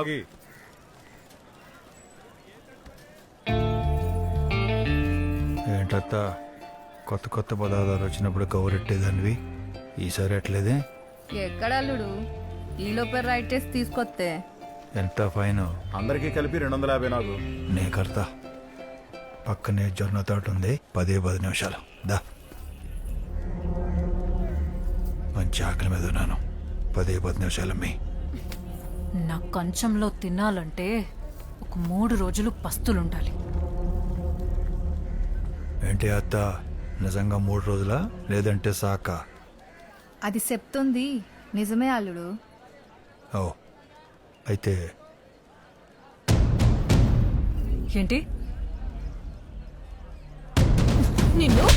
ఆగి. ఏంటత్తా కొత్త కొత్త పదార్థాలు వచ్చినప్పుడు గౌరెట్టేదానివి ఈసారి ఎట్లేదే? ఎక్కడల్లుడు ఈలోపే రైట్ టేస్ట్ తీసుకొస్తే ఎంత ఫైన్? అందరికీ కలిపి 250 నాకు. నే కడతా. పక్కనే జొన్న తోట ఉంది, 10 నిమిషాలు దా. మంచి ఆకలి మీద ఉన్నాను. 10 నిమిషాలు మీ నా కంచంలో తినాలంటే ఒక 3 రోజులు పస్తులుండాలి. ఏంటి అత్త, నిజంగా 3 రోజులా లేదంటే సాకా? అది చెప్తుంది నిజమే అల్లుడు. ఓ అయితే ఏంటి నిన్ను